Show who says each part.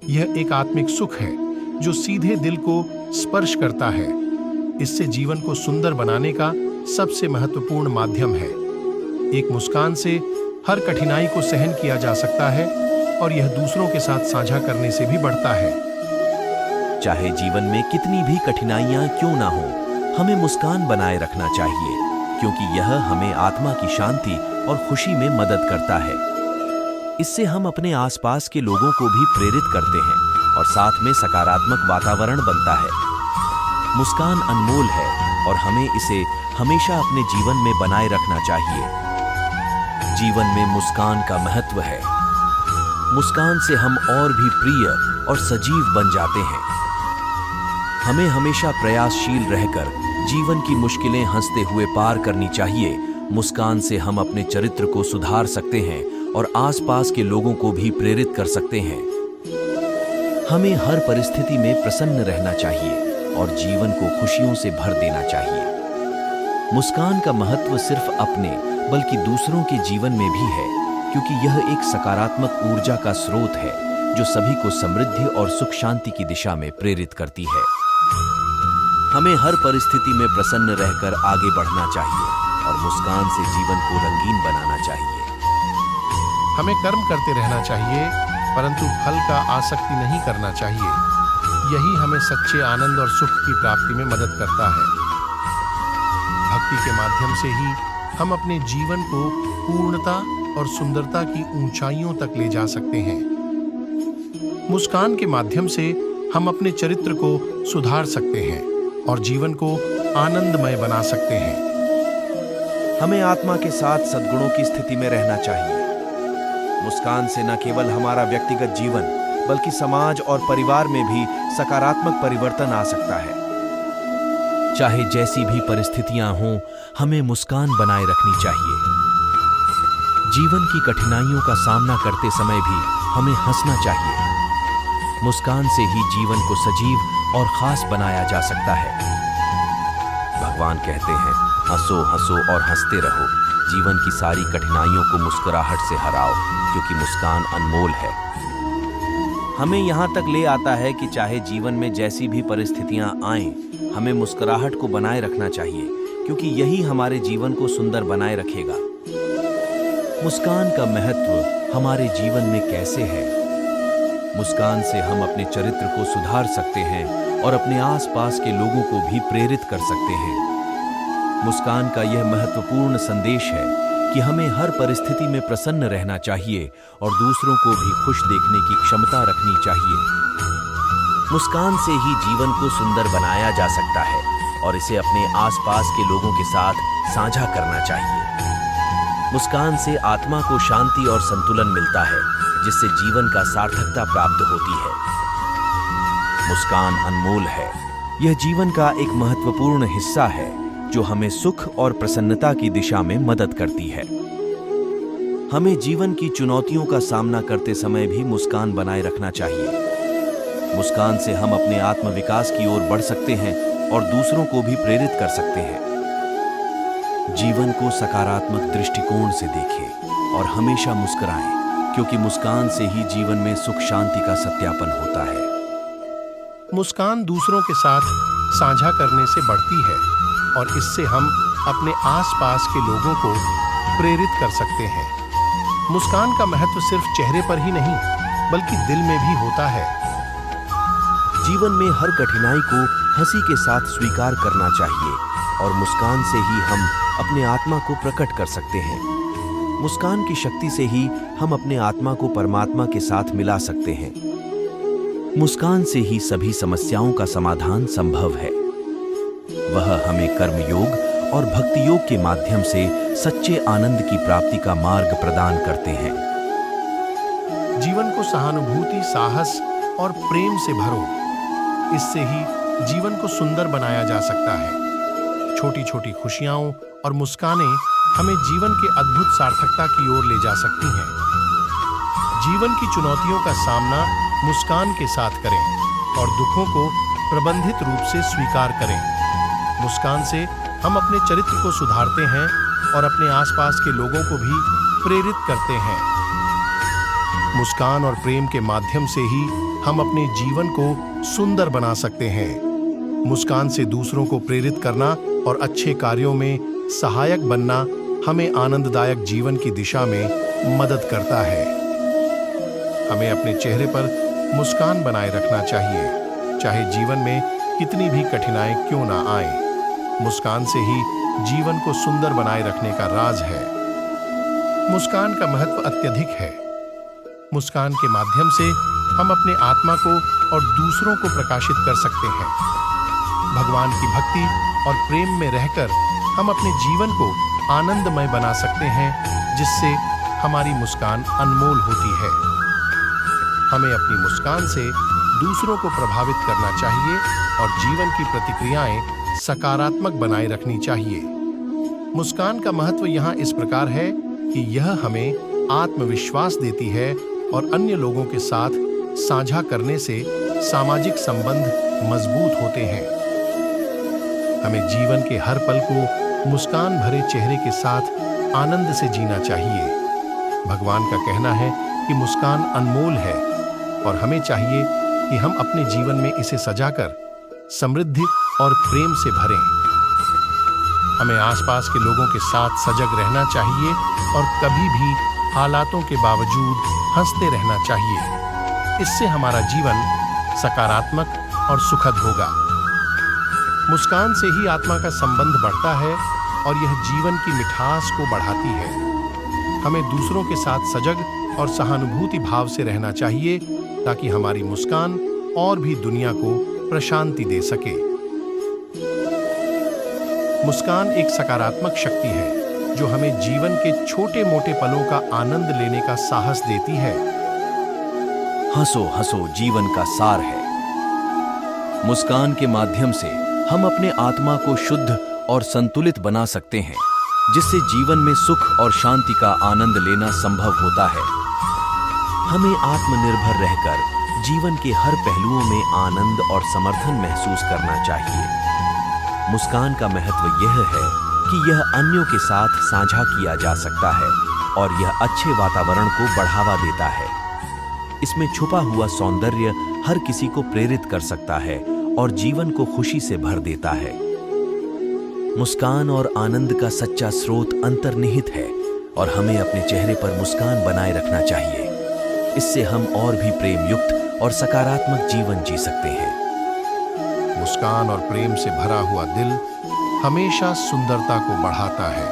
Speaker 1: यह एक आत्मिक सुख है जो सीधे दिल को स्पर्श करता है। इससे जीवन को सुंदर बनाने का सबसे महत्वपूर्ण माध्यम है। एक मुस्कान से हर कठिनाई को सहन किया जा सकता है और यह दूसरों के साथ साझा करने से भी बढ़ता है।
Speaker 2: चाहे जीवन में कितनी भी कठिनाइयां क्यों ना हो, हमें मुस्कान बनाए रखना चाहिए, क्योंकि यह हमें आत्मा की शांति और खुशी में मदद करता है। इससे हम अपने आसपास के लोगों को भी प्रेरित करते हैं और साथ में सकारात्मक वातावरण बनता है। मुस्कान अनमोल है और हमें इसे हमेशा अपने जीवन में बनाए रखना चाहिए। जीवन में मुस्कान का महत्व है। मुस्कान से हम और भी प्रिय और सजीव बन जाते हैं। हमें हमेशा प्रयासशील रहकर जीवन की मुश्किलें हंसते हुए पार करनी चाहिए। मुस्कान से हम अपने चरित्र को सुधार सकते हैं और आसपास के लोगों को भी प्रेरित कर सकते हैं। हमें हर परिस्थिति में प्रसन्न रहना चाहिए और जीवन को खुशियों से भर देना चाहिए। मुस्कान का महत्व सिर्फ अपने बल्कि दूसरों के जीवन में भी है, क्योंकि यह एक सकारात्मक ऊर्जा का स्रोत है जो सभी को समृद्धि और सुख शांति की दिशा में प्रेरित करती है। हमें हर परिस्थिति में प्रसन्न रहकर आगे बढ़ना चाहिए और मुस्कान से जीवन को रंगीन बनाना चाहिए।
Speaker 1: हमें कर्म करते रहना चाहिए, परंतु फल का आसक्ति नहीं करना चाहिए। यही हमें सच्चे आनंद और सुख की प्राप्ति में मदद करता है। भक्ति के माध्यम से ही हम अपने जीवन को पूर्णता और सुंदरता की ऊंचाइयों तक ले जा सकते हैं। मुस्कान के माध्यम से हम अपने चरित्र को सुधार सकते हैं और जीवन को आनंदमय बना सकते हैं।
Speaker 2: हमें आत्मा के साथ सद्गुणों की स्थिति में रहना चाहिए। मुस्कान से न केवल हमारा व्यक्तिगत जीवन बल्कि समाज और परिवार में भी सकारात्मक परिवर्तन आ सकता है। चाहे जैसी भी परिस्थितियां हों, हमें मुस्कान बनाए रखनी चाहिए। जीवन की कठिनाइयों का सामना करते समय भी हमें हंसना चाहिए। मुस्कान से ही जीवन को सजीव और खास बनाया जा सकता है। भगवान कहते हैं, हंसो हंसो और हंसते रहो। जीवन की सारी कठिनाइयों को मुस्कुराहट से हराओ, क्योंकि मुस्कान अनमोल है। हमें यहाँ तक ले आता है कि चाहे जीवन में जैसी भी परिस्थितियां आएं, हमें मुस्कुराहट को बनाए रखना चाहिए, क्योंकि यही हमारे जीवन को सुंदर बनाए रखेगा। मुस्कान का महत्व हमारे जीवन में कैसे है? मुस्कान से हम अपने चरित्र को सुधार सकते हैं और अपने आसपास के लोगों को भी प्रेरित कर सकते हैं। मुस्कान का यह महत्वपूर्ण संदेश है कि हमें हर परिस्थिति में प्रसन्न रहना चाहिए और दूसरों को भी खुश देखने की क्षमता रखनी चाहिए। मुस्कान से ही जीवन को सुंदर बनाया जा सकता है और इसे अपने आसपास के लोगों के साथ साझा करना चाहिए। मुस्कान से आत्मा को शांति और संतुलन मिलता है, जिससे जीवन का सार्थकता प्राप्त होती है। मुस्कान अनमोल है। यह जीवन का एक महत्वपूर्ण हिस्सा है जो हमें सुख और प्रसन्नता की दिशा में मदद करती है। हमें जीवन की चुनौतियों का सामना करते समय भी मुस्कान बनाए रखना चाहिए। मुस्कान से हम अपने आत्मविकास की ओर बढ़ सकते हैं और दूसरों को भी प्रेरित कर सकते हैं। जीवन को सकारात्मक दृष्टिकोण से देखें और हमेशा मुस्कुराएं, क्योंकि मुस्कान से ही जीवन में सुख शांति का सत्यापन होता है।
Speaker 1: मुस्कान दूसरों के साथ साझा करने से बढ़ती है और इससे हम अपने आसपास के लोगों को प्रेरित कर सकते हैं। मुस्कान का महत्व सिर्फ चेहरे पर ही नहीं, बल्कि दिल में भी होता है।
Speaker 2: जीवन में हर कठिनाई को हंसी के साथ स्वीकार करना चाहिए और मुस्कान से ही हम अपने आत्मा को प्रकट कर सकते हैं। मुस्कान की शक्ति से ही हम अपने आत्मा को परमात्मा के साथ मिला सकते हैं। मुस्कान से ही सभी समस्याओं का समाधान संभव है। वह हमें कर्मयोग और भक्ति योग के माध्यम से सच्चे आनंद की प्राप्ति का मार्ग प्रदान करते हैं।
Speaker 1: जीवन को सहानुभूति, साहस और प्रेम से भरो। इससे ही जीवन को सुंदर बनाया जा सकता है। छोटी छोटी खुशियां और मुस्कानें हमें जीवन के अद्भुत सार्थकता की ओर ले जा सकती हैं। जीवन की चुनौतियों का सामना मुस्कान के साथ करें और दुखों को प्रबंधित रूप से स्वीकार करें। मुस्कान से हम अपने चरित्र को सुधारते हैं और अपने आसपास के लोगों को भी प्रेरित करते हैं। मुस्कान और प्रेम के माध्यम से ही हम अपने जीवन को सुंदर बना सकते हैं। मुस्कान से दूसरों को प्रेरित करना और अच्छे कार्यों में सहायक बनना हमें आनंददायक जीवन की दिशा में मदद करता है। हमें अपने चेहरे पर मुस्कान बनाए रखना चाहिए, चाहे जीवन में कितनी भी कठिनाई क्यों ना आए। मुस्कान से ही जीवन को सुंदर बनाए रखने का राज है। मुस्कान का महत्व अत्यधिक है। मुस्कान के माध्यम से हम अपने आत्मा को और दूसरों को प्रकाशित कर सकते हैं। भगवान की भक्ति और प्रेम में रहकर हम अपने जीवन को आनंदमय बना सकते हैं, जिससे हमारी मुस्कान अनमोल होती है। हमें अपनी मुस्कान से दूसरों को प्रभावित करना चाहिए और जीवन की प्रतिक्रियाएं सकारात्मक बनाए रखनी चाहिए। मुस्कान का महत्व यहाँ इस प्रकार है कि यह हमें आत्मविश्वास देती है और अन्य लोगों के साथ साझा करने से सामाजिक संबंध मजबूत होते हैं। हमें जीवन के हर पल को मुस्कान भरे चेहरे के साथ आनंद से जीना चाहिए। भगवान का कहना है कि मुस्कान अनमोल है और हमें चाहिए कि हम अपने जीवन में इसे सजाकर समृद्धि और प्रेम से भरें। हमें आसपास के लोगों के साथ सजग रहना चाहिए और कभी भी हालातों के बावजूद हंसते रहना चाहिए। इससे हमारा जीवन सकारात्मक और सुखद होगा। मुस्कान से ही आत्मा का संबंध बढ़ता है और यह जीवन की मिठास को बढ़ाती है। हमें दूसरों के साथ सजग और सहानुभूति भाव से रहना चाहिए ताकि हमारी मुस्कान और भी दुनिया को प्रशांति दे सके। मुस्कान एक सकारात्मक शक्ति है जो हमें जीवन के छोटे मोटे पलों का आनंद लेने का साहस देती है।
Speaker 2: हंसो हंसो जीवन का सार है। मुस्कान के माध्यम से हम अपने आत्मा को शुद्ध और संतुलित बना सकते हैं, जिससे जीवन में सुख और शांति का आनंद लेना संभव होता है। हमें आत्मनिर्भर रहकर जीवन के हर पहलुओं में आनंद और समर्थन महसूस करना चाहिए। मुस्कान का महत्व यह है कि यह अन्यों के साथ साझा किया जा सकता है और यह अच्छे वातावरण को बढ़ावा देता है। इसमें छुपा हुआ सौंदर्य हर किसी को प्रेरित कर सकता है और जीवन को खुशी से भर देता है। मुस्कान और आनंद का सच्चा स्रोत अंतर्निहित है और हमें अपने चेहरे पर मुस्कान बनाए रखना चाहिए। इससे हम और भी प्रेम युक्त और सकारात्मक जीवन जी सकते हैं।
Speaker 1: मुस्कान और प्रेम से भरा हुआ दिल हमेशा सुंदरता को बढ़ाता है।